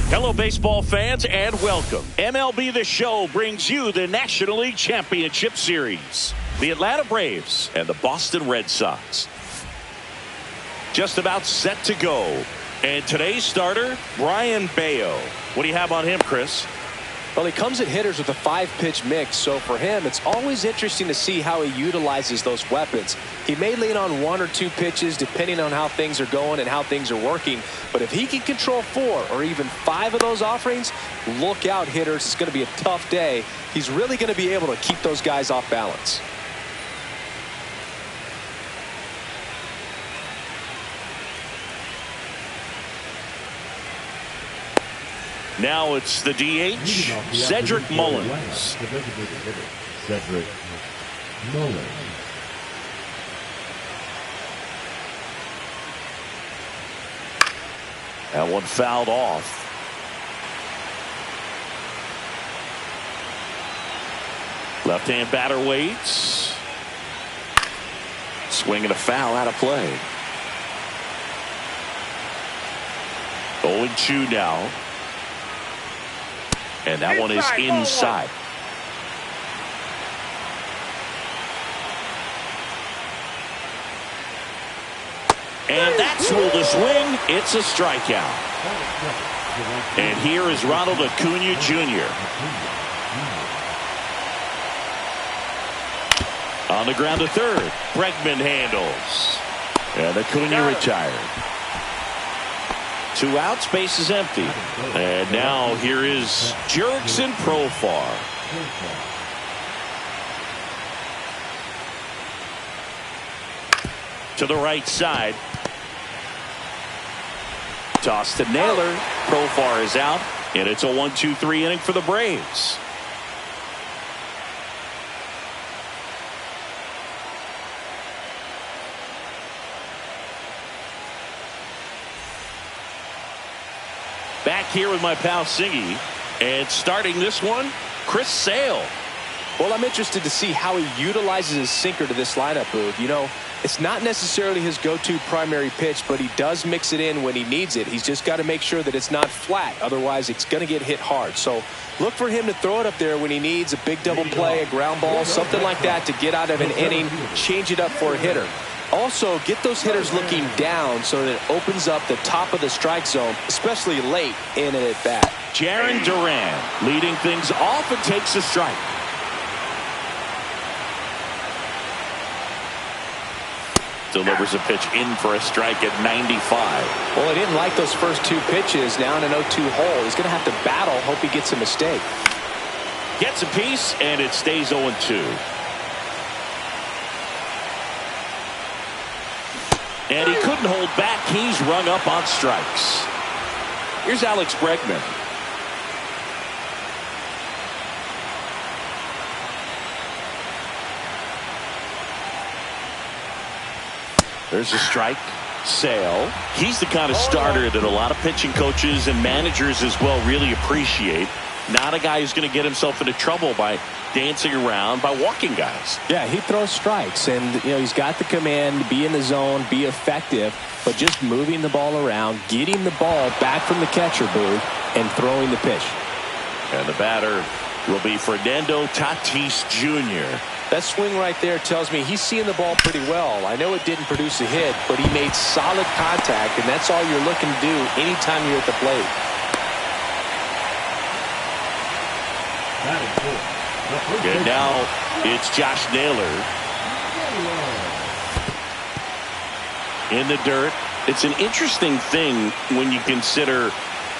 Hello, baseball fans, and welcome. MLB The Show brings you the National League Championship Series. The Atlanta Braves and the Boston Red Sox. Just about set to go. And today's starter, Brayan Bello. What do you have on him, Chris? Well, he comes at hitters with a 5-pitch mix, so for him, it's always interesting to see how he utilizes those weapons. He may lean on 1 or 2 pitches depending on how things are going and how things are working, but if he can control 4 or even 5 of those offerings, look out, hitters. It's going to be a tough day. He's really going to be able to keep those guys off balance. Now it's the DH, Cedric Mullins. Cedric Mullins. That one fouled off. Left-hand batter waits. Swing and a foul out of play. 0-2 now. And that one is inside. And that's ruled a swing. It's a strikeout. And here is Ronald Acuna Jr. On the ground to third. Bregman handles. And Acuna retired. 2 outs, base is empty. And now here is Jurickson Profar. To the right side. Toss to Naylor. Profar is out. And it's a 1-2-3 inning for the Braves. Back here with my pal Singy, and starting this one, Chris Sale. Well, I'm interested to see how he utilizes his sinker to this lineup, Boog. You know, it's not necessarily his go-to primary pitch, but he does mix it in when he needs it. He's just got to make sure that it's not flat. Otherwise, it's going to get hit hard. So look for him to throw it up there when he needs a big double play, a ground ball, something like that to get out of an inning, change it up for a hitter. Also, get those hitters looking down so that it opens up the top of the strike zone, especially late in an at-bat. Jarren Duran leading things off and takes a strike. Delivers a pitch in for a strike at 95. Well, he didn't like those first 2 pitches. Now in an 0-2 hole. He's going to have to battle. Hope he gets a mistake. Gets a piece, and it stays 0-2. And he couldn't hold back. He's rung up on strikes. Here's Alex Bregman. There's a strike. Sale. He's the kind of starter that a lot of pitching coaches and managers as well really appreciate. Not a guy who's going to get himself into trouble by dancing around, by walking guys. Yeah, he throws strikes, and you know he's got the command to be in the zone, be effective, but just moving the ball around, getting the ball back from the catcher, Boog, and throwing the pitch. And the batter will be Fernando Tatis Jr. That swing right there tells me he's seeing the ball pretty well. I know it didn't produce a hit, but he made solid contact, and that's all you're looking to do anytime you're at the plate. And now it's Josh Naylor in the dirt. It's an interesting thing when you consider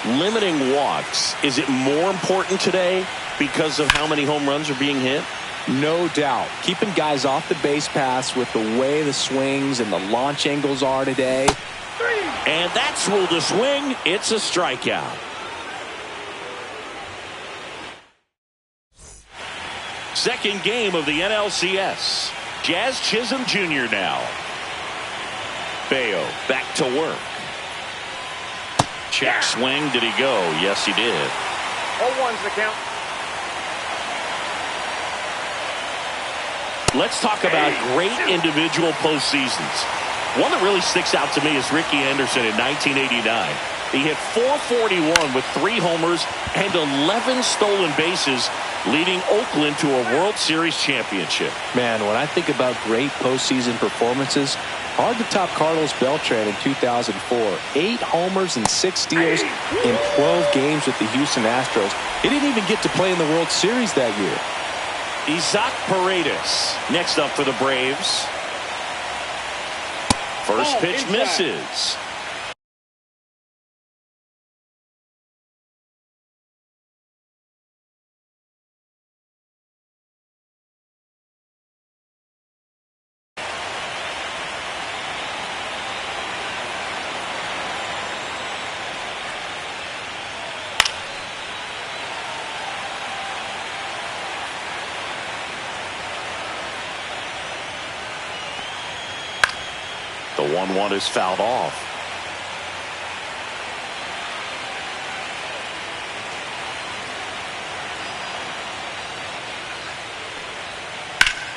limiting walks. Is it more important today because of how many home runs are being hit? No doubt. Keeping guys off the base paths with the way the swings and the launch angles are today. And that's ruled a swing. It's a strikeout. Second game of the NLCS. Jazz Chisholm Jr. now. Bayo back to work. Check swing. Did he go? Yes, he did. 0-1's the count. Let's talk about great individual postseasons. One that really sticks out to me is Ricky Anderson in 1989. He hit .441 with 3 homers and 11 stolen bases, leading Oakland to a World Series championship. Man, when I think about great postseason performances, hard to top Carlos Beltran in 2004. 8 homers and 6 steals in 12 games with the Houston Astros. He didn't even get to play in the World Series that year. Isaac Paredes next up for the Braves. First pitch misses. The 1-1 is fouled off.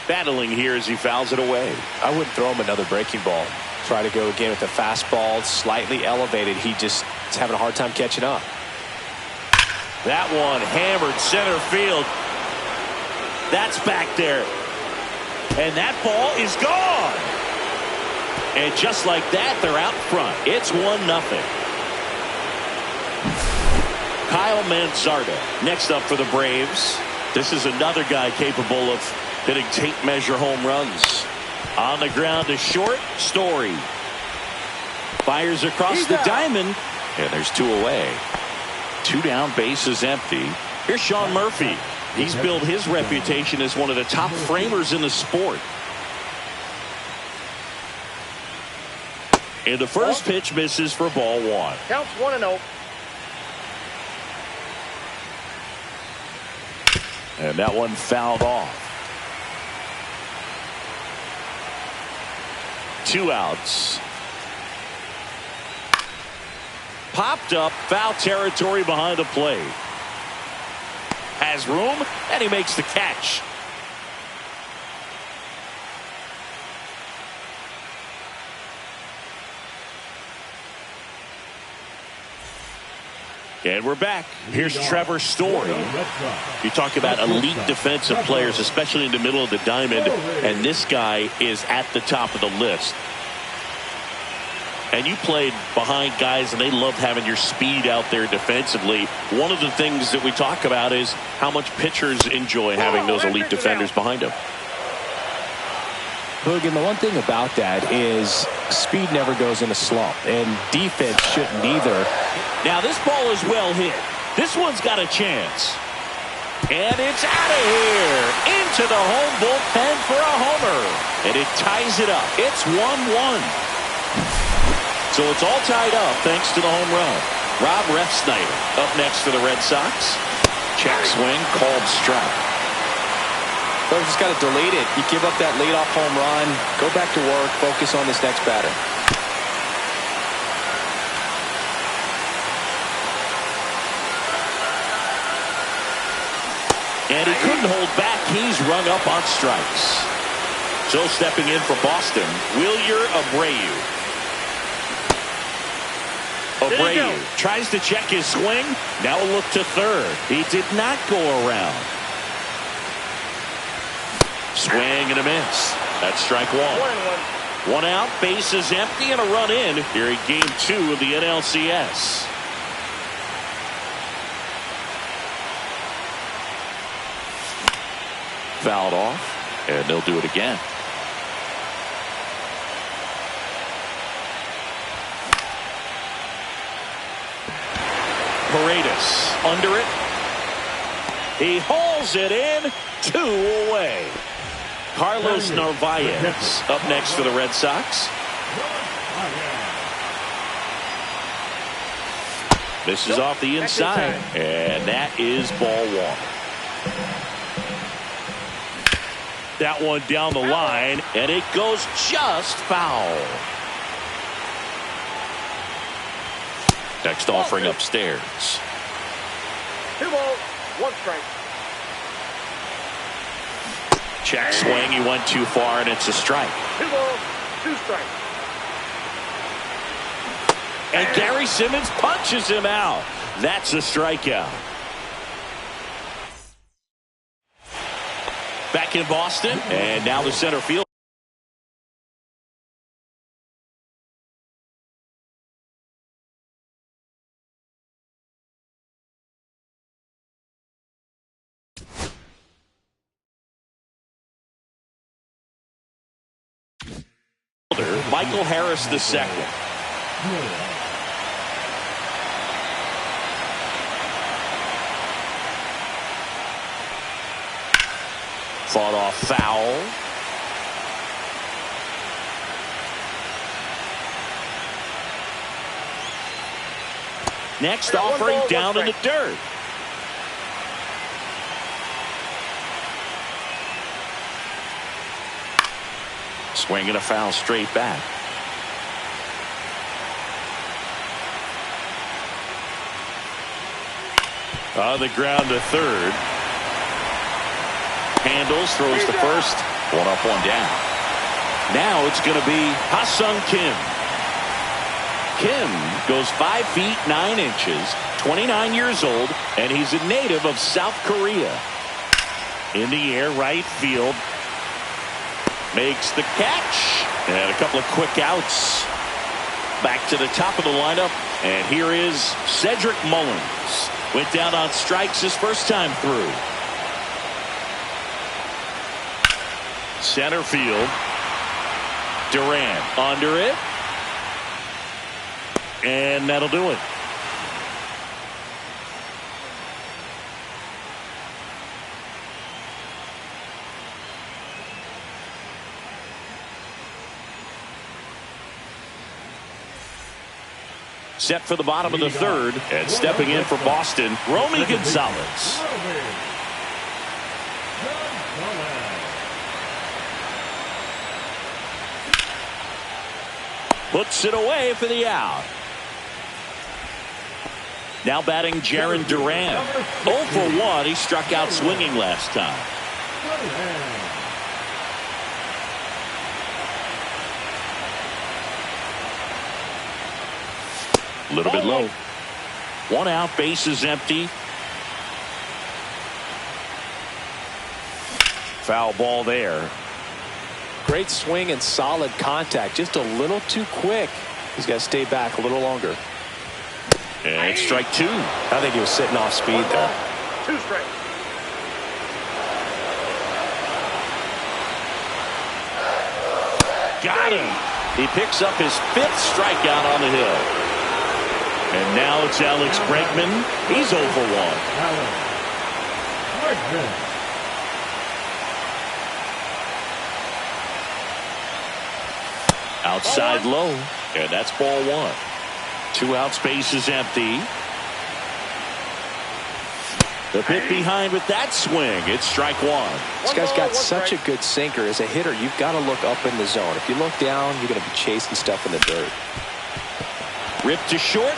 Battling here as he fouls it away. I wouldn't throw him another breaking ball. Try to go again with the fastball slightly elevated. He just is having a hard time catching up. That one hammered center field. That's back there. And that ball is gone. And just like that, they're out front. It's 1-0. Kyle Manzardo next up for the Braves. This is another guy capable of hitting tape measure home runs. On the ground to short, Story. Fires across the diamond. And there's 2 away. 2 down, bases empty. Here's Sean Murphy. He's built his reputation as one of the top framers in the sport. And the first pitch misses for ball 1. Counts 1-0. And that one fouled off. 2 outs. Popped up, foul territory behind the plate. Has room, and he makes the catch. And we're back. Here's Trevor Story. You talk about elite defensive players, especially in the middle of the diamond, and this guy is at the top of the list. And you played behind guys, and they love having your speed out there defensively. One of the things that we talk about is how much pitchers enjoy having those elite defenders behind them. Hoog, and the one thing about that is speed never goes in a slump, and defense shouldn't either. Now this ball is well hit. This one's got a chance. And it's out of here. Into the home bullpen for a homer. And it ties it up. It's 1-1. So it's all tied up thanks to the home run. Rob Refsnyder up next for the Red Sox. Check swing, called strike. But just got to delete it. You give up that leadoff home run, go back to work, focus on this next batter. And he couldn't hold back. He's rung up on strikes. So stepping in for Boston, Wilyer Abreu. Abreu tries to check his swing. Now a look to third. He did not go around. Swing and a miss. That's strike 1. 1 out, bases empty, and a run in here in game 2 of the NLCS. Fouled off, and they'll do it again. Paredes under it. He hauls it in. 2 away. Carlos Narvaez up next for the Red Sox. This is off the inside, and that is ball 1. That one down the line, and it goes just foul. Next offering upstairs. 2 balls, 1 strike. Check swing. He went too far, and it's a strike. 2 balls, 2 strikes. And Gary Simmons punches him out. That's a strikeout. Back in Boston, and now the center field. Michael Harris II. Fought off foul. Next offering down in the dirt. Swinging a foul straight back. On the ground to third. Handles, throws to first. 1 up, 1 down. Now it's going to be Ha-Sung Kim. Kim goes 5 feet 9 inches, 29 years old, and he's a native of South Korea. In the air, right field. Makes the catch. And a couple of quick outs. Back to the top of the lineup. And here is Cedric Mullins. Went down on strikes his first time through. Center field. Durant under it. And that'll do it. Set for the bottom of the third, and stepping in for Boston, Romy Gonzalez. Puts it away for the out. Now batting Jarren Duran. 0 for 1. He struck out swinging last time. A little bit low. 1 out, bases empty. Foul ball there. Great swing and solid contact. Just a little too quick. He's got to stay back a little longer. And strike 2. I think he was sitting off speed there. 2 strikes. Got him. He picks up his 5th strikeout on the hill. And now it's Alex Bregman. He's 0 for 1. Outside low. And that's ball 1. 2 outs, bases empty. The pit behind with that swing. It's strike 1. This guy's got such a good sinker. As a hitter, you've got to look up in the zone. If you look down, you're going to be chasing stuff in the dirt. Ripped to short.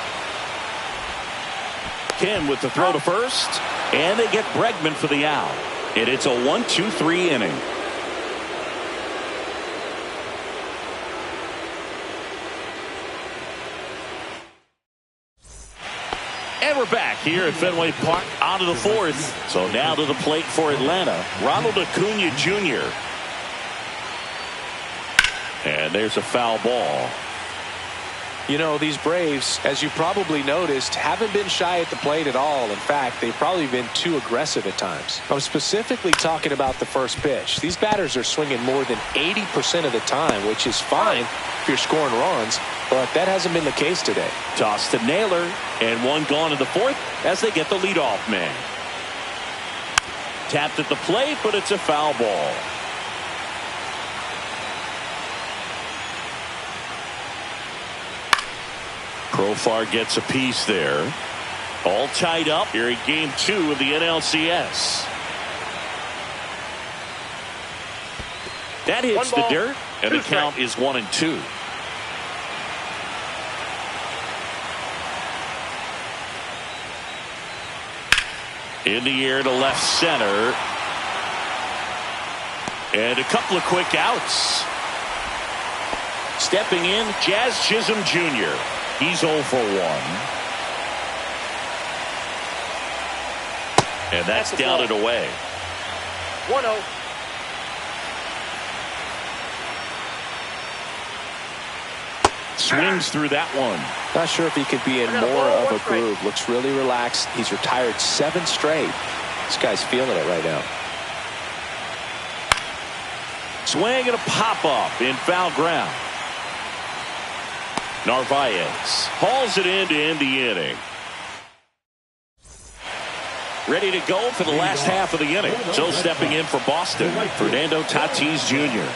Kim with the throw to first. And they get Bregman for the out. And it's a 1-2-3 inning. And we're back here at Fenway Park on to the 4th. So now to the plate for Atlanta, Ronald Acuna Jr. And there's a foul ball. You know, these Braves, as you probably noticed, haven't been shy at the plate at all. In fact, they've probably been too aggressive at times. I'm specifically talking about the first pitch. These batters are swinging more than 80% of the time, which is fine if you're scoring runs, but that hasn't been the case today. Toss to Naylor, and 1 gone in the 4th as they get the leadoff man. Tapped at the plate, but it's a foul ball. Profar gets a piece there. All tied up here in game 2 of the NLCS. That hits the ball, dirt, and the 2 strikes. count is 1-2. In the air to left center. And a couple of quick outs. Stepping in, Jazz Chisholm Jr. He's 0 for 1. And that's down and away. 1-0. Swings through that one. Not sure if he could be in more of a groove. Looks really relaxed. He's retired 7 straight. This guy's feeling it right now. Swing and a pop-up in foul ground. Narvaez hauls it in to end the inning. Ready to go for the last half of the inning. So stepping in for Boston, Fernando Tatis Jr.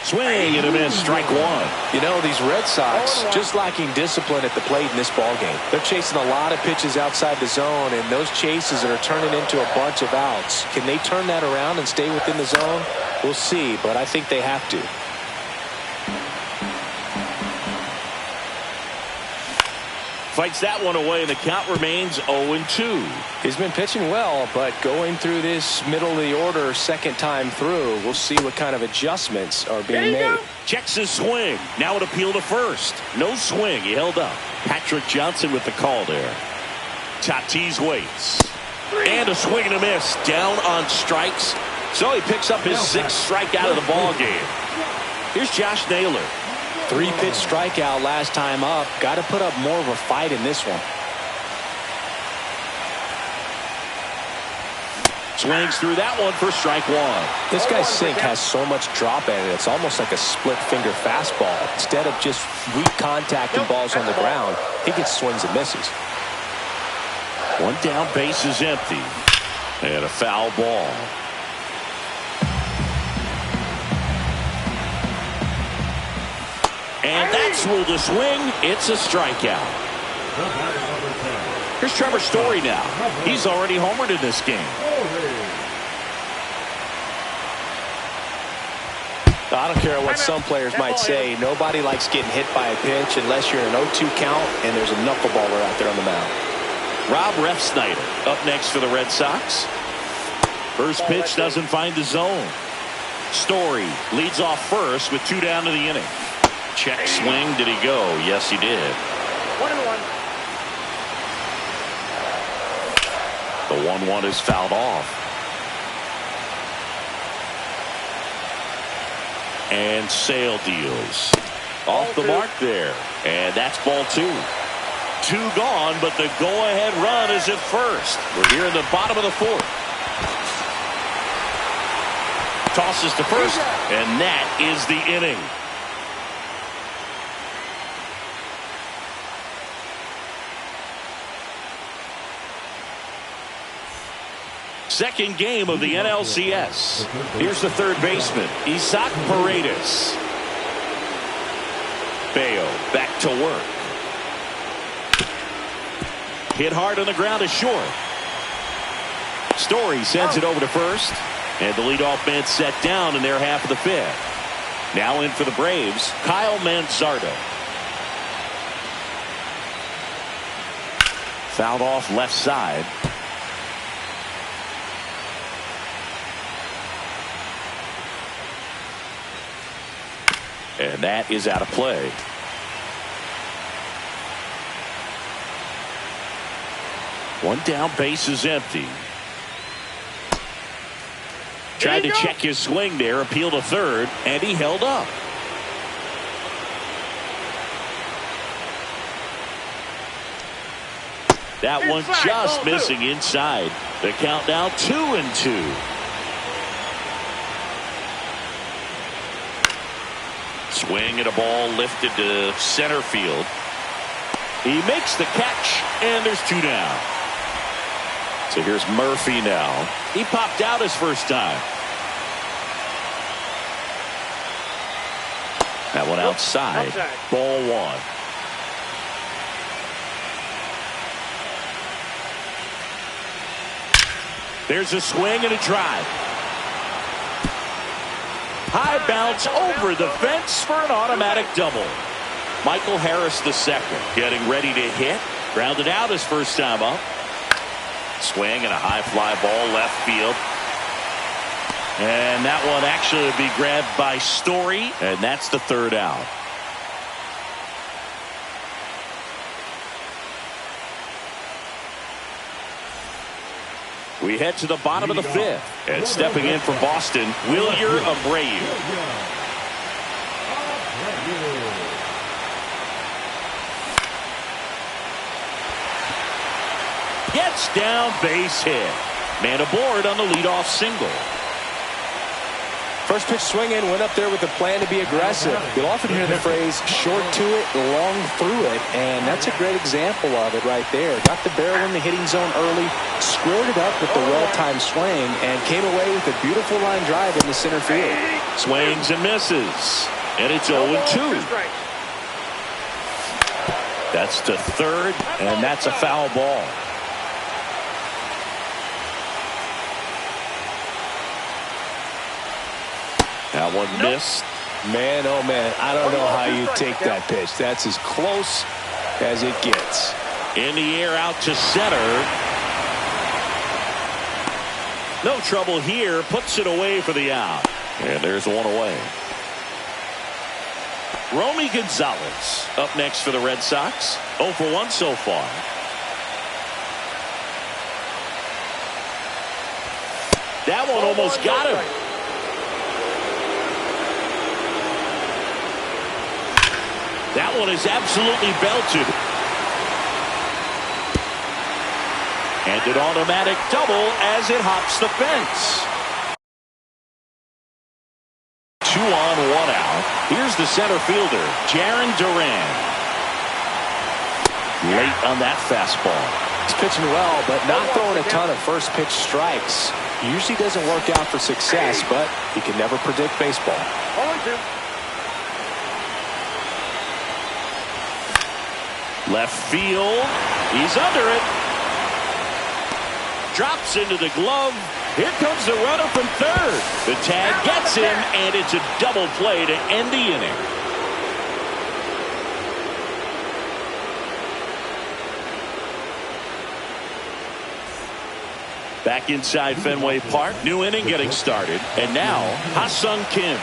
Swing and a miss, strike 1. You know, these Red Sox just lacking discipline at the plate in this ball game. They're chasing a lot of pitches outside the zone, and those chases are turning into a bunch of outs. Can they turn that around and stay within the zone? We'll see, but I think they have to. Fights that one away, and the count remains 0-2. He's been pitching well, but going through this middle of the order second time through, we'll see what kind of adjustments are being made. Checks his swing. Now an appeal to first. No swing. He held up. Patrick Johnson with the call there. Tatis waits. And a swing and a miss. Down on strikes. So he picks up his 6th strikeout of the ball game. Here's Josh Naylor. 3-pitch strikeout last time up. Got to put up more of a fight in this one. Swings through that one for strike 1. This guy's sink has so much drop in it. It's almost like a split finger fastball. Instead of just weak contact and balls on the ground, he gets swings and misses. One down, base is empty. And a foul ball. And that's ruled a swing. It's a strikeout. Here's Trevor Story now. He's already homered in this game. I don't care what some players might say. Nobody likes getting hit by a pitch unless you're in an 0-2 count and there's a knuckleballer out there on the mound. Rob Refsnyder up next for the Red Sox. First pitch doesn't find the zone. Story leads off first with 2 down to the inning. Check swing. Did he go? Yes, he did. 1-1. The 1-1 is fouled off. And Sale deals. Off the mark there. And that's ball 2. 2 gone, but the go-ahead run is at first. We're here in the bottom of the 4th. Tosses to first, and that is the inning. Second game of the NLCS. Here's the third baseman, Isaac Paredes. Bayo back to work. Hit hard on the ground is short. Story sends it over to first. And the leadoff man set down in their half of the 5th. Now in for the Braves, Kyle Manzardo. Fouled off left side. And that is out of play. One down, base is empty. Tried to check his swing there, appeal to third, and he held up. That one just missing inside. The count now 2-2. Swing and a ball lifted to center field. He makes the catch, and there's 2 down. So here's Murphy now. He popped out his first time. That one outside. Ball 1. There's a swing and a drive. High bounce over the fence for an automatic double. Michael Harris the second, getting ready to hit. Grounded out his first time up. Swing and a high fly ball left field. And that one actually will be grabbed by Story, and that's the third out. We head to the bottom of the fifth, and stepping in for Boston, Wilyer Abreu. Gets down, base hit. Man aboard on the leadoff single. First pitch swinging, went up there with a plan to be aggressive. You'll often hear the phrase short to it, long through it, and that's a great example of it right there. Got the barrel in the hitting zone early, squared it up with the well-timed swing, and came away with a beautiful line drive in the center field. Swings and misses, and it's 0-2. That's to third, and that's a foul ball. That one missed. Man, oh man, I don't know how you take that pitch. That's as close as it gets. In the air out to center. No trouble here. Puts it away for the out. And there's one away. Romy Gonzalez up next for the Red Sox. 0 for 1 so far. That one almost got him. That one is absolutely belted. And an automatic double as it hops the fence. 2 on, 1 out. Here's the center fielder, Jarren Duran. Late on that fastball. He's pitching well, but not throwing a ton of first pitch strikes. Usually doesn't work out for success, but you can never predict baseball. 0-2. Left field. He's under it. Drops into the glove. Here comes the runner from third. The tag gets him, and it's a double play to end the inning. Back inside Fenway Park. New inning getting started. And now, Ha-Seong Kim.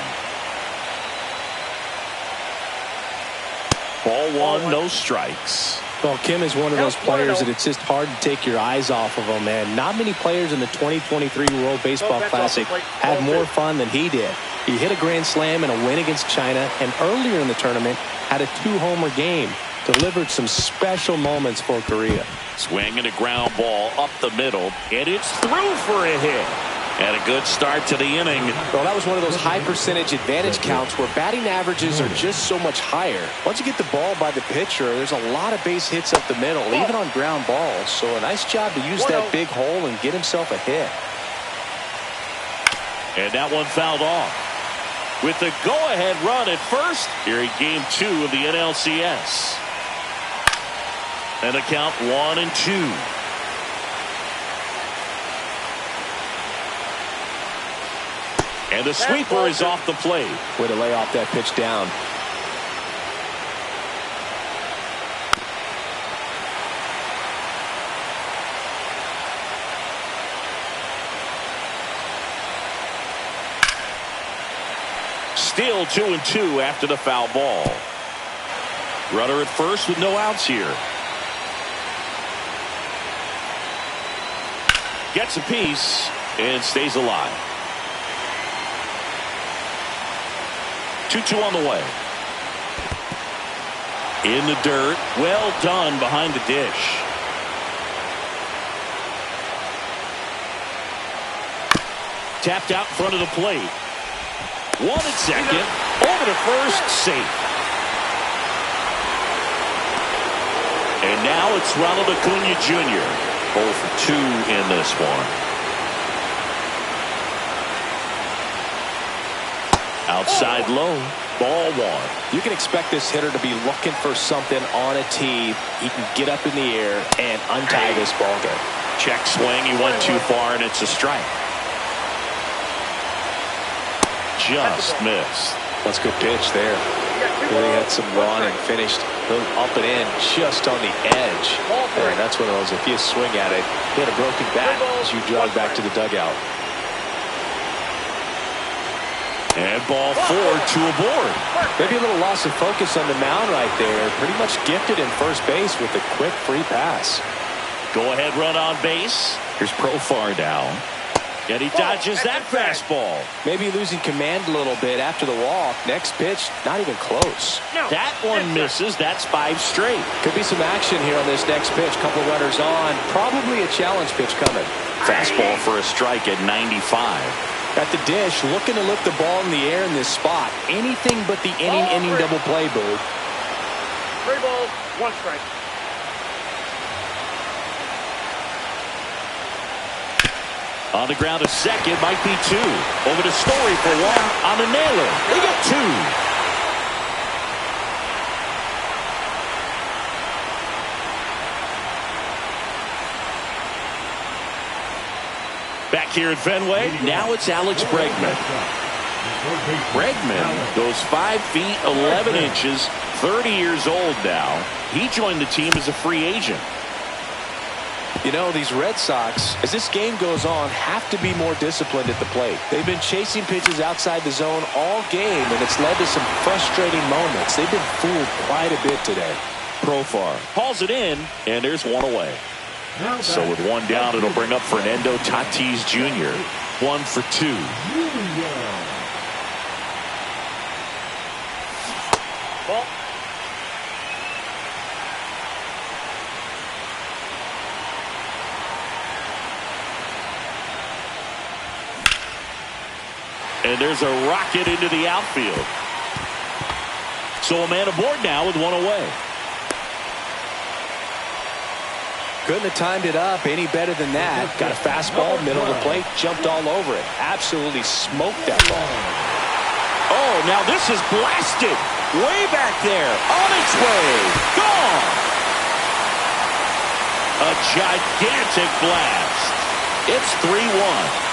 Ball 1, no strikes. Well, Kim is one of those players that it's just hard to take your eyes off of him, man. Not many players in the 2023 World Baseball Classic had more fun than he did. He hit a grand slam in a win against China, and earlier in the tournament had a 2-homer game. Delivered some special moments for Korea. Swing and a ground ball up the middle, and it's through for a hit. And a good start to the inning. Well, that was one of those high percentage advantage counts where batting averages are just so much higher. Once you get the ball by the pitcher, there's a lot of base hits up the middle, even on ground balls. So a nice job to use that big hole and get himself a hit. And that one fouled off. With the go-ahead run at first, here in Game 2 of the NLCS. And the count 1-2. And the sweeper is off the plate. Way to lay off that pitch down. Still 2-2 after the foul ball. Runner at first with no outs here. Gets a piece and stays alive. 2-2 on the way. In the dirt. Well done behind the dish. Tapped out in front of the plate. 1 at second. Over to first. Safe. And now it's Ronald Acuna Jr. 0 for 2 in this one. Outside low. Ball 1. You can expect this hitter to be looking for something on a tee. He can get up in the air and untie this ball game. Check swing. He went too far, and it's a strike. just missed. That's a good pitch there. Really had some run and finished up and in just on the edge. And that's one of those, if you swing at it, he had a broken bat as you jog back to the dugout. And ball 4, 2 aboard. Maybe a little loss of focus on the mound right there. Pretty much gifted in first base with a quick free pass. Go ahead run on base. Here's Profar down. And he dodges that fastball. Maybe losing command a little bit after the walk. Next pitch, not even close. That one misses. That's 5 straight. Could be some action here on this next pitch. Couple runners on. Probably a challenge pitch coming. Fastball for a strike at 95. At the dish, looking to lift the ball in the air in this spot. Anything but the inning double play, Boog. 3 balls, 1 strike. On the ground to second, might be 2. Over to Story for 1 on the nailer. They get 2. Back here at Fenway, now it's Alex Bregman. Bregman goes 5 feet 11 inches, 30 years old now. He joined the team as a free agent. You know, these Red Sox, as this game goes on, have to be more disciplined at the plate. They've been chasing pitches outside the zone all game, and it's led to some frustrating moments. They've been fooled quite a bit today. Profar hauls it in, and there's 1 away. So with 1 down, it'll bring up Fernando Tatis Jr. 1 for 2. Ball. And there's a rocket into the outfield. So a man aboard now with 1 away. Couldn't have timed it up any better than that. Got a fastball, middle of the plate, jumped all over it. Absolutely smoked that ball. Oh, now this is blasted. Way back there. On its way. Gone. A gigantic blast. It's 3-1.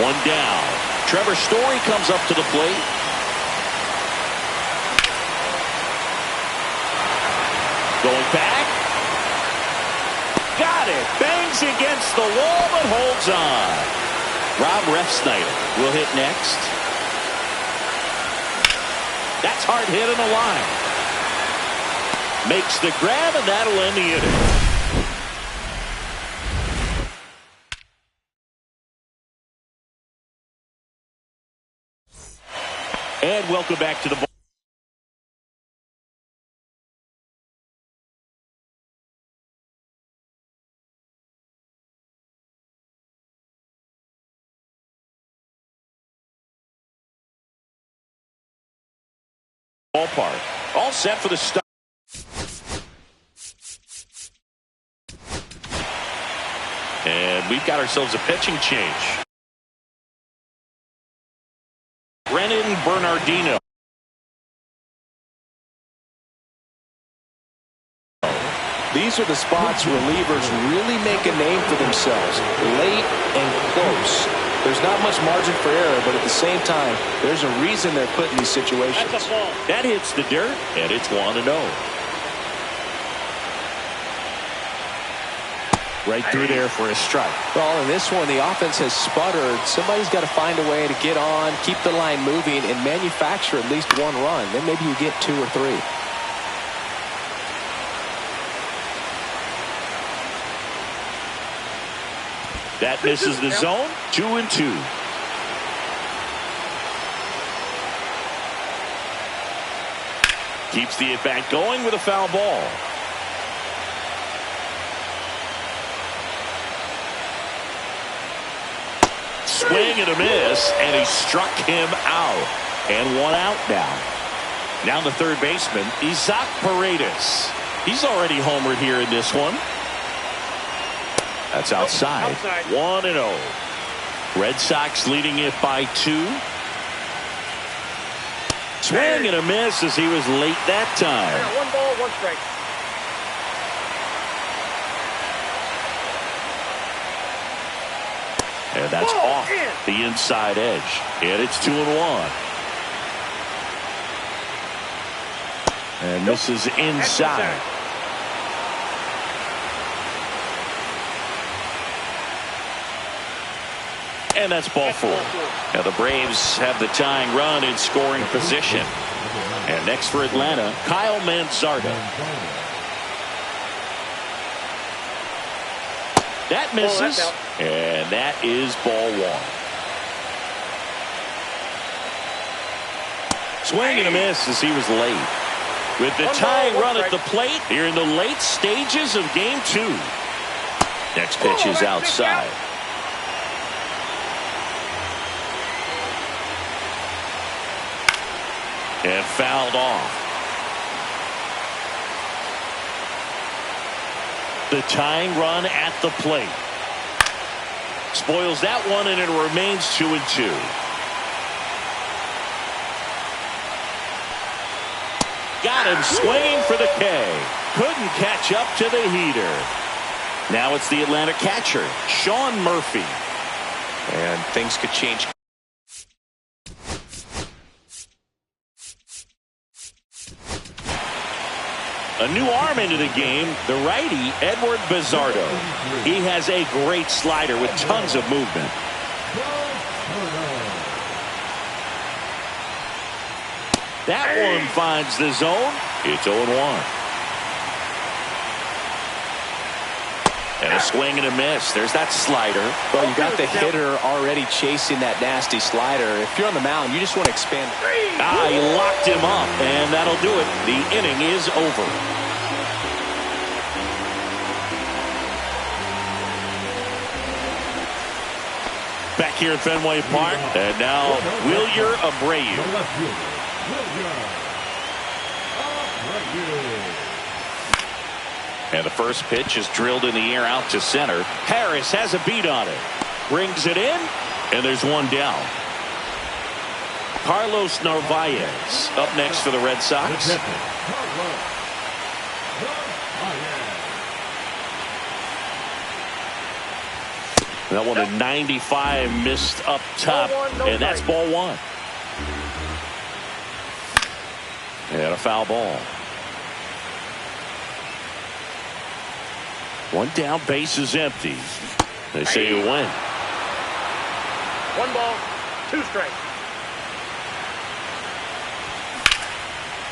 1 down. Trevor Story comes up to the plate. Going back. Got it. Bangs against the wall but holds on. Rob Refsnyder will hit next. That's hard hit on the line. Makes the grab, and that'll end the inning. And welcome back to the ballpark. All set for the start. And we've got ourselves a pitching change. Brennan Bernardino. These are the spots relievers really make a name for themselves. Late and close. There's not much margin for error, but at the same time, there's a reason they're put in these situations. That's a ball. That hits the dirt, and it's 1-0. Right through there for a strike. Well, in this one, the offense has sputtered. Somebody's got to find a way to get on, keep the line moving, and manufacture at least 1 run. Then maybe you get 2 or 3. That misses the zone. 2-2. Keeps the at-bat going with a foul ball. Swing and a miss, and he struck him out. And 1 out now. Now the third baseman, Isaac Paredes. He's already homered here in this one. That's outside. 1-0. Red Sox leading it by 2. Swing and a miss as he was late that time. 1 ball, 1 strike. And that's off the inside edge. And it's 2-1. And misses inside. And that's ball 4. Now the Braves have the tying run in scoring position. And next for Atlanta, Kyle Manzardo. That misses. And that is ball 1. Swing and a miss as he was late. With the tying run at the plate, here in the late stages of game 2. Next pitch is outside. And fouled off. The tying run at the plate. Spoils that one, and it remains 2-2. Got him swinging for the K. Couldn't catch up to the heater. Now it's the Atlanta catcher, Sean Murphy. And things could change. A new arm into the game, the righty, Edward Bizardo. He has a great slider with tons of movement. That one finds the zone. It's 0-1. And a swing and a miss. There's that slider. Well, you got the hitter already chasing that nasty slider. If you're on the mound, you just want to expand. He locked him up, and that'll do it. The inning is over. Back here at Fenway Park, and now Wilyer Abreu. And the first pitch is drilled in the air out to center. Harris has a beat on it. Brings it in, and there's one down. Carlos Narvaez up next for the Red Sox. That one a 95 missed up top, and that's ball 1. And a foul ball. One down, base is empty. They say you win. 1 ball, 2 strikes.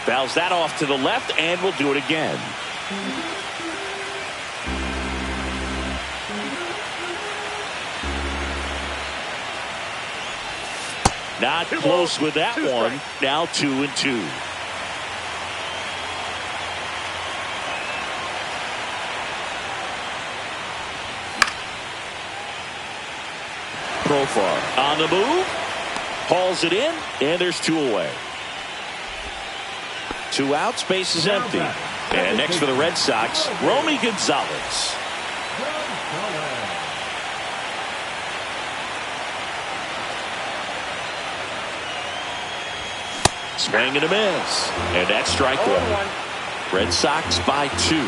Fouls that off to the left, and we'll do it again. Not close with that one. Now 2-2. Profar on the move, hauls it in, and there's 2 away. 2 outs, base is empty. And next for the Red Sox, Romy Gonzalez. Swing and a miss, and that's strike 1. Red Sox by 2.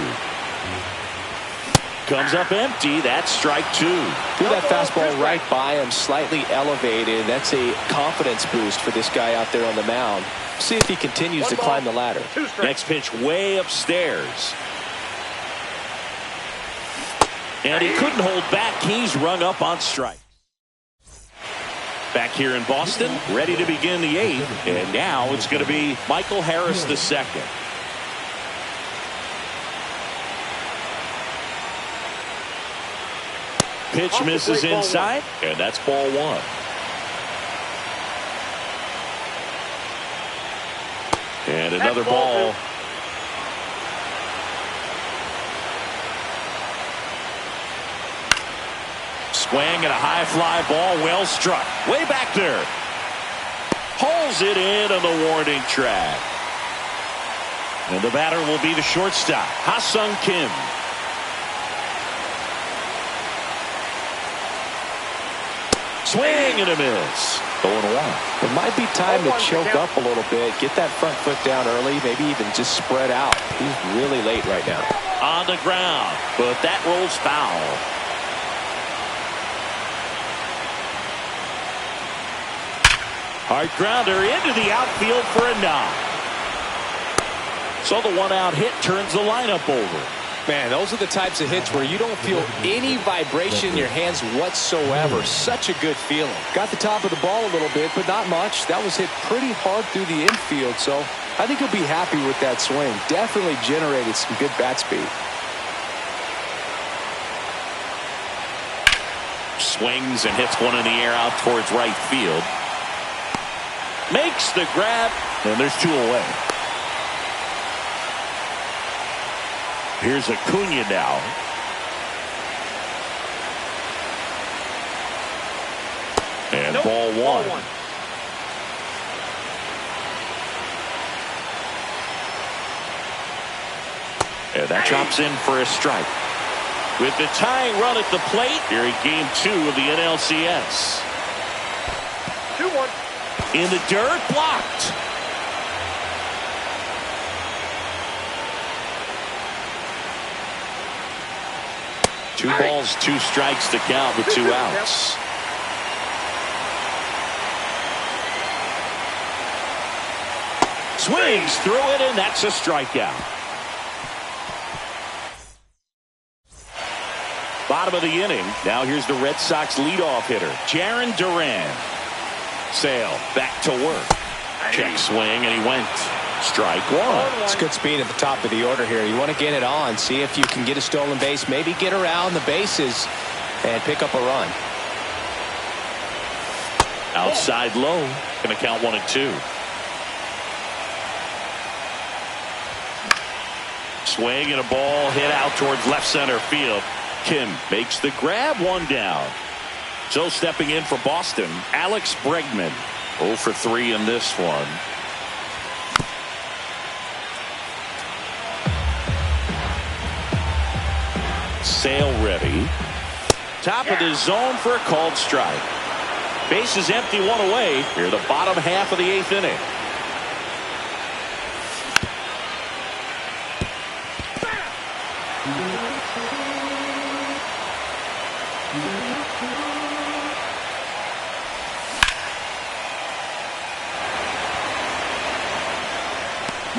Comes up empty. That's strike 2. Threw that fastball right by him, slightly elevated. That's a confidence boost for this guy out there on the mound. See if he continues to climb the ladder. Next pitch way upstairs. And he couldn't hold back. He's rung up on strike. Back here in Boston, ready to begin the 8th. And now it's going to be Michael Harris II. Pitch misses inside, and that's ball 1. And another ball. Swing and a high fly ball, well struck. Way back there. Pulls it in on the warning track. And the batter will be the shortstop, Ha-Sung Kim. Swing and a miss. 0-1. It might be time to choke up a little bit, get that front foot down early, maybe even just spread out. He's really late right now. On the ground, but that rolls foul. Hard grounder into the outfield for a knock. So the one-out hit turns the lineup over. Man, those are the types of hits where you don't feel any vibration in your hands whatsoever. Such a good feeling. Got the top of the ball a little bit, but not much. That was hit pretty hard through the infield, so I think he'll be happy with that swing. Definitely generated some good bat speed. Swings and hits one in the air out towards right field. Makes the grab, and there's two away. Here's Acuna now. And ball one. And that drops in for a strike. With the tying run at the plate, here in game 2 of the NLCS. 2-1. In the dirt, blocked. Two balls, 2 strikes to count with 2 outs. Swings through it, and that's a strikeout. Bottom of the inning. Now here's the Red Sox leadoff hitter, Jarren Duran. Sale back to work. Check swing, and he went. Strike one. It's good speed at the top of the order here. You want to get it on, see if you can get a stolen base, maybe get around the bases and pick up a run. Outside low. Going to count 1 and 2. Swing and a ball hit out towards left center field. Kim makes the grab, 1 down. So stepping in for Boston, Alex Bregman. 0 for 3 in this one. Sale ready. Top of the zone for a called strike. Base is empty, 1 away. Here the bottom half of the 8th inning.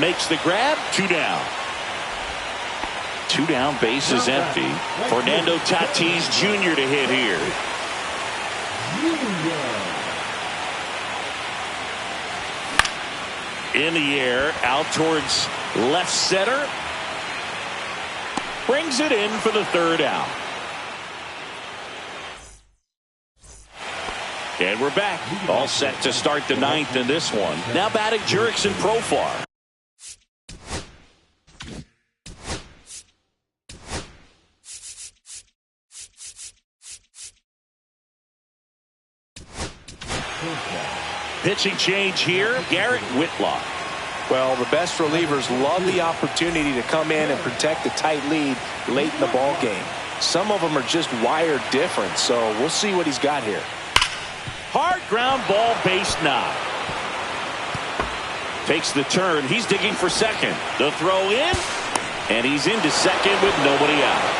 Makes the grab, 2 down. 2 down, base is empty. Fernando Tatis Jr. to hit here. In the air, out towards left center. Brings it in for the 3rd out. And we're back. All set to start the 9th in this one. Now batting Jurickson Profar. Pitching change here, Garrett Whitlock. Well, the best relievers love the opportunity to come in and protect a tight lead late in the ball game. Some of them are just wired different, so we'll see what he's got here. Hard ground ball, base knock. Takes the turn. He's digging for second. The throw in, and he's into second with nobody out.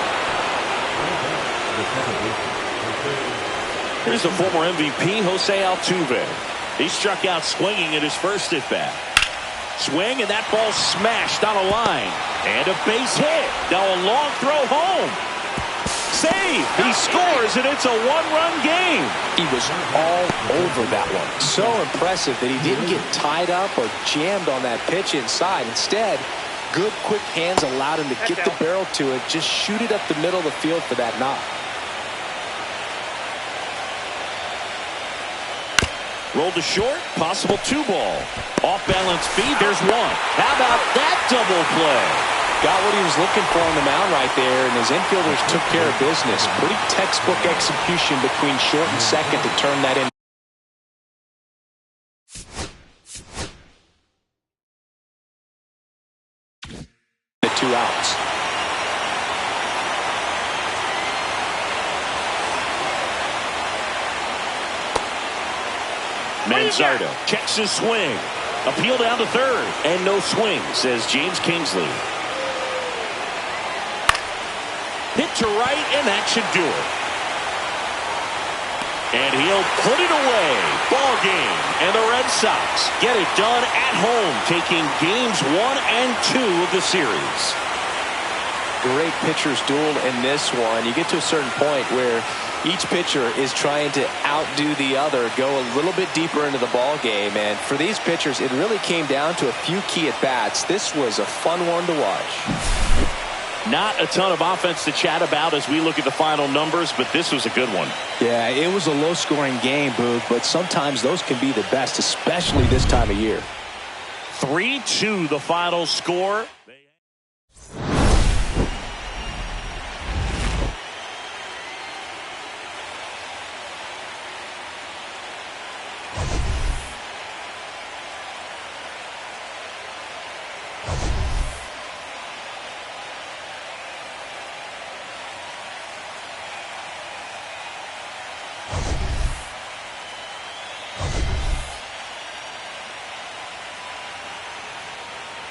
Here's the former MVP, Jose Altuve. He struck out swinging at his first at bat. Swing, and that ball smashed on a line. And a base hit. Now a long throw home. Save. He scores, and it's a 1-run game. He was all over that one. So impressive that he didn't get tied up or jammed on that pitch inside. Instead, good quick hands allowed him to get the barrel to it, just shoot it up the middle of the field for that knock. Rolled to short, possible 2-ball. Off-balance feed, there's 1. How about that double play? Got what he was looking for on the mound right there, and his infielders took care of business. Pretty textbook execution between short and second to turn that in. The 2 outs. Manzardo checks his swing. Appeal down to third. And no swing, says James Kingsley. Hit to right, and that should do it. And he'll put it away. Ball game. And the Red Sox get it done at home, taking games 1 and 2 of the series. Great pitchers duel in this one. You get to a certain point where each pitcher is trying to outdo the other, go a little bit deeper into the ball game. And for these pitchers, it really came down to a few key at-bats. This was a fun one to watch. Not a ton of offense to chat about as we look at the final numbers, but this was a good one. Yeah, it was a low-scoring game, Boog, but sometimes those can be the best, especially this time of year. 3-2 the final score.